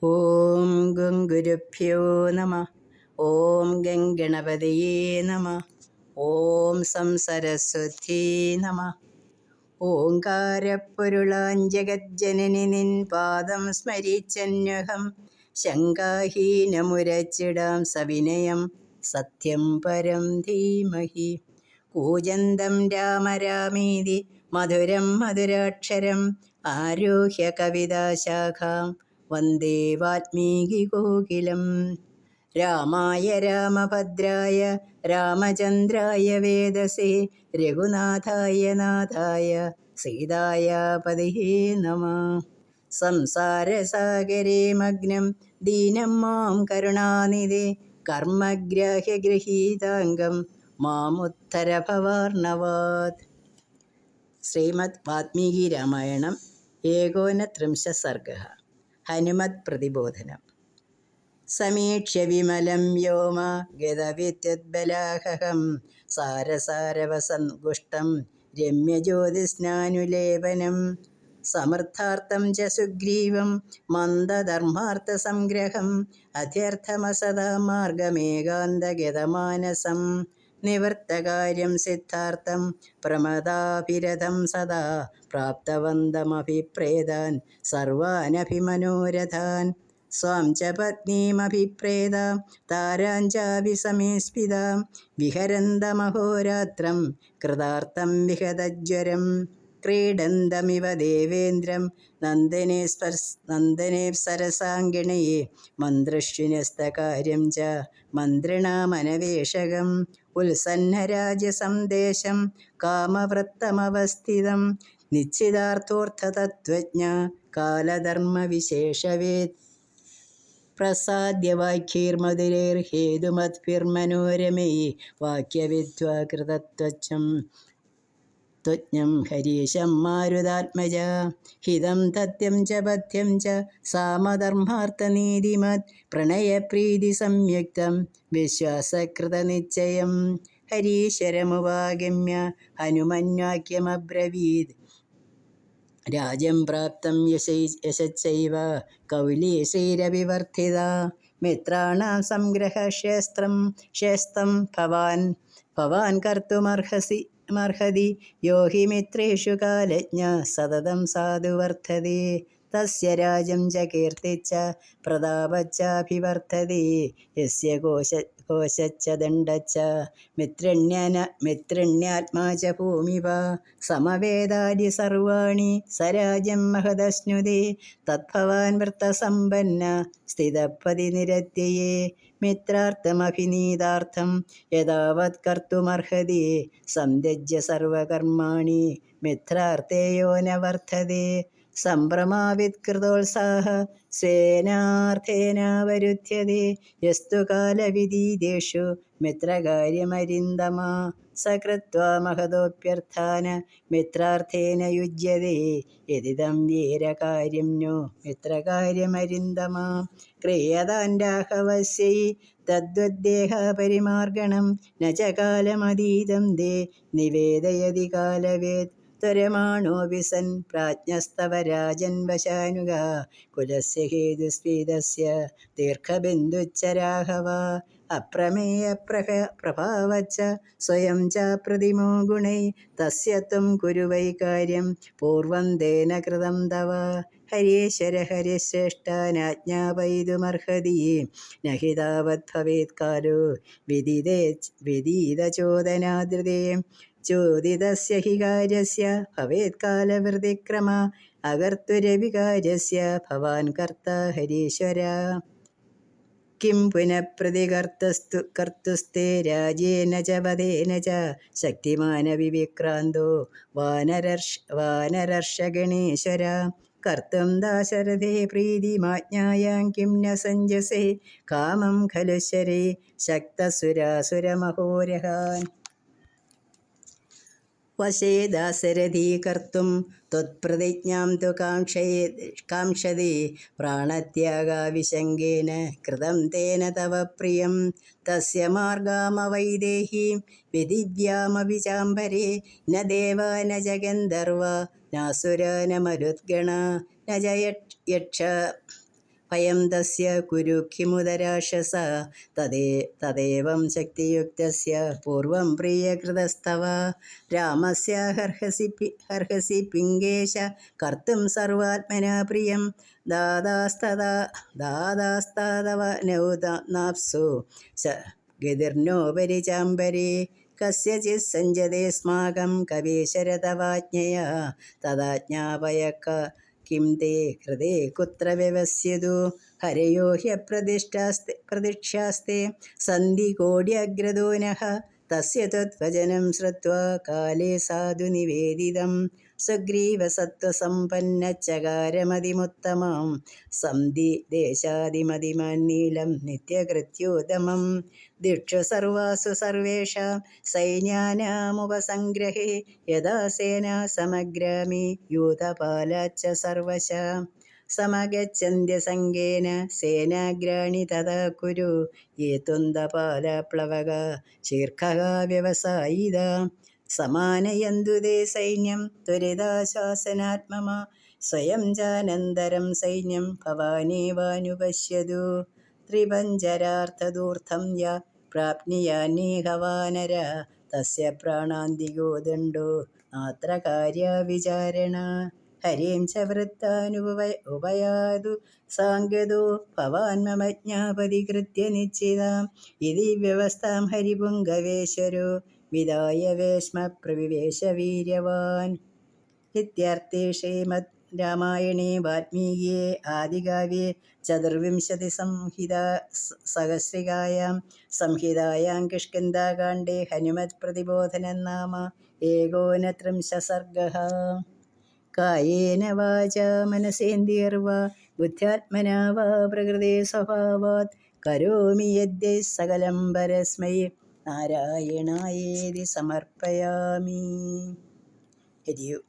ഓം ഗംഗുരുഭ്യോ നമ. ഓം ഗംഗണപതയേ നമ. ഓം സംസരസ്വതീ നമ. ഓങ്കാരപ്പൊരുളാം ജഗജ്ജനനി നിൻ പാദം സ്മരിച്ചന്വഹം ശങ്കാഹീനമുരച്ചിടാം സവിനയം സത്യം പരം ധീമഹി. കൂജന്തം രാമ രാമീതി മധുരം മധുരാക്ഷരം ആരുഹ്യ കവിതാശാഖാം വന്ദേ വാൽമീകികോകിലം. രാമായ രാമഭദ്രായ രാമചന്ദ്രായ വേദസേ രഘുനാഥായ നാഥായ സീതായ പതിഹേ നമഃ. സംസാരസാഗരേ മഗ്നം ദീനം മാം കരുണാനിധേ കർമ്മഗ്രാഹ്യഗൃഹീതാംഗം മാമുത്തര ഭവാർണവാത്. ശ്രീമദ് വാൽമീകി രാമായണം ഏകോനത്രിംശ സർഗഃ. ഹനുമത് പ്രതിബോധനം. സമീക്ഷ്യ വിമലം വ്യോമ ഗതവിദ്യുദ്ബലാഹകം സാരസാരവസങ്കുഷ്ടം രമ്യജ്യോതിസ്നാനുലേപനം സമർത്ഥാർത്ഥം ച സുഗ്രീവം മന്ദധർമാർത്ഥസംഗ്രഹം അധ്യർത്ഥമസദാമാർഗമേകാന്തഗതമാനസം നിവർത്തകാര്യം സിദ്ധാർത്ഥം പ്രമദാഭിരഥം സദാ പ്രാപ്തവന്തമഭിപ്രേതാൻ സർവാനഭിമനോരഥാൻ സ്വാം ച പത്നീമഭിപ്രേതാം താരാൻ ചാഭിസമേസ്മിതാം വിഹരന്തമഹോരാത്രം കൃതാർത്ഥം വിഹതജ്വരം ക്രീഡന്തമിവ ദേവേന്ദ്രം നന്ദനേപ്സരസാങ്കിണയെ മന്ത്രിഷ്വിനസ്തകാര്യം ച മന്ത്രിണാമനവേഷകം ഉത്സന്നരാജ്യസന്ദേശം കാമവൃത്തമവസ്ഥിതം നിശ്ചിതാർത്ഥോർത്ഥതത്വജ്ഞ കാലധർമ്മവിശേഷവേദ് പ്രസാദ്യവാക്യൈർമധുരൈർഹേതുമദ്ഭിർമനോരമൈ വാക്യവിദ്വാകൃതത്വജ്ഞം ഹരീശം മാരുതാത്മജ ഹിതം തഥ്യം ച പഥ്യം ച സാമധർമാർത്ഥനീതിമത് പ്രണയപ്രീതി സംയുക്തം വിശ്വാസകൃതനിശ്ചയം ഹരീശ്വരമുപാഗമ്യ ഹനുമന്വാക്യമബ്രവീത്. രാജ്യം പ്രാപ്തം യശശ്ചൈവ കൗലീ ശ്രീരവിവർദ്ധിത മിത്രാണാം സംഗ്രഹശേസ്ത്രം ഭവാൻ കർത്തുമർഹതി യോ ഹി മിത്രേഷു കാലജ്ഞ സതതം സാധു വർദ്ധതേ തസ്യ രാജ്യം ച കീർത്തിച്ച പ്രതാപച്ചാഭിവർദ്ധതേ യസ്യ കോശച്ച ദണ്ഡച്ച മിത്രണ്യാത്മാ ച ഭൂമിവ സമവേദാദി സർവാണി സരാജ്യം മഹദശ്നുതേ തദ്ഭവാൻ വൃത്തസമ്പന്ന സ്ഥിതപതി നിരത്യയേ മിത്രാർത്ഥമഭിനീതാർത്ഥം യഥാവത് കർത്തുമർഹതി സന്ത്യജ്യ സർവകർമാണി മിത്രാർത്ഥേ യോ ന വർദ്ധതേ സംഭ്രമാവിത്കൃതോത്സാഹ സ്വേനാർത്ഥേനാവരുധ്യതേ യസ്തു കാലവിദീതേഷു മിത്രകാര്യമരിന്ദമ സകൃത്വാ മഹതോപ്യർത്ഥാന മിത്രാർത്ഥേന യുജ്യതേ യദിദം വീരകാര്യം നോ മിത്രകാര്യമരിന്ദമ ക്രിയതാൻ രാഘവസ്യൈ തദ്വദ്ദേഹ പരിമാർഗണം ന ച കാലമതീതം ദേ നിവേദയതി കാലവേദ് ത്വരമാണോപി സൻ പ്രാജ്ഞസ്തവ രാജൻ വശാനുഗ കുലസ്യ ഹേതുസ്ഫീതസ്യ ദീർഘബിന്ദുശ്ച രാഘവ അപ്രമേയ പ്രഭാവച്ച സ്വയം ച പ്രതിമോ ഗുണൈ തസ്യ ത്വം കുരു വൈ കാര്യം പൂർവം തേന കൃതം തവ ഹരീശ്വര ഹരിശ്രേഷ്ഠാനാജ്ഞാപയിതുമർഹതി നഹി താവത് ഭവേത് കാലോ വിദിതചോദനാദൃതേ ചോദിതസ്യ ഹി കാര്യസ്യ ഭവേത് കാലവൃതിക്രമ അകർത്തുരവികാര്യസ്യ ഭവാൻ കർത്ത ഹരീശ്വര കിം പുനഃ പ്രതികർത്തുസ്തേ രാജ്യേന ച വദേന ച ശക്തിമാനവിവിക്രാന്തോ വാനരർഷഗണേശ്വര കർത്തും ദാശരഥേ പ്രീതിമാജ്ഞായാം കിം ന സഞ്ജസേ കാമം ഖലു ശരേ ശക്തസുരാസുരമഹോരഹാൻ വശേ ദാശരഥീ കർത്തും ത്വത്പ്രതിജ്ഞാം തു കാംക്ഷതേ പ്രാണത്യാഗാവിശങ്കേന കൃതം തേന തവ പ്രിയം തസ്യ മാർഗാമവൈദേഹീം വിദിവ്യാമപി ചാംബരേ ന ദേവാ ന ച ഗന്ധർവാ നാസുരാ ന മരുദ്ഗണാ ന ച യക്ഷ ഭയം തസ്യ കുരു കിമുദരാക്ഷസ തദേവം ശക്തിയുക്തസ്യ പൂർവം പ്രിയകൃതസ്തവ രാമസ്യ ഹർഹസി പിംഗേശ കർത്തും സർവാത്മനാ പ്രിയം ദാതാസ്തവ നൗനാപ്സു ഗതിർനോപരി ചാംബരി കസ്യചിത് സഞ്ജതേ സ്മാകം കവീശരതവാജ്ഞയാ തദാജ്ഞാപയ കിം തേ ഹൃദേ കുത്ര വ്യവസ്യതു ഹരയോ ഹ്യപ്രതിഷ്ഠാസ്തെ സന്ധി കോട്യഗ്രതോ നഃ തസ്യ തദ്വചനം ശ്രുത്വാ കാലേ സാധു നിവേദിതം സുഗ്രീവസത്വസമ്പന്നച്ചകാരമതിമുത്തമം സന്ധി ദേശാദിമതിമാന്നീലം നിത്യകൃത്യോദമം ദിക്ഷു സർവാസു സർവേഷാം സൈന്യാനാമുപസംഗ്രഹേ യഥാ സേനാ സമഗ്രാമി യൂഥപാലാച്ച സർവശാം സമഗച്ഛന്ത്യസംഗേന സേനാഗ്രാണി തഥാ കുരു യേ തുന്തപാലപ്ലവക ശീർഘക വ്യവസായിത സമാനയന്തു തേ സൈന്യം ത്വരിതാശാസനാത്മമാ സ്വയം ചാനന്തരം സൈന്യം ഭവാനേവാനുപശ്യതു ത്രിപഞ്ചരാർത്ഥദൂർത്ഥം യ പ്രാപ്നുയാന്നേഹവാനര തസ്യ പ്രാണാന്തികോ ദണ്ഡോ നാത്ര കാര്യവിചാരണ ഹരിം ച വൃത്താനുപയാതു സാങ്കേതോ ഭവാൻ മമ ജ്ഞാപതികൃത്യ നിശ്ചിതാം ഇതി വ്യവസ്ഥാം ഹരിപുങ്കവേശ്വരോ വിദായ വേശ്മ പ്രവിവേശ വീര്യവാൻ. ഇത്യർത്ഥേ ശ്രീമദ് രാമായണേ വാൽമീകിയെ ആദികാവ്യേ സംഹിതായാം കിഷ്കിന്ധാകാണ്ഡേ ഹനുമത് പ്രതിബോധനം നാമ ഏകോനത്രിംശഃ സർഗഃ. കായേന വാചാ മനസേന്ദ്രിയർവാ ബുദ്ധ്യാത്മനാ വാ പ്രകൃതേ സ്വഭാവാത് കരോമി യദ്യത് സകലം പരസ്മൈ നാരായണായേതി സമർപ്പയാമി. ഹരി ഓം.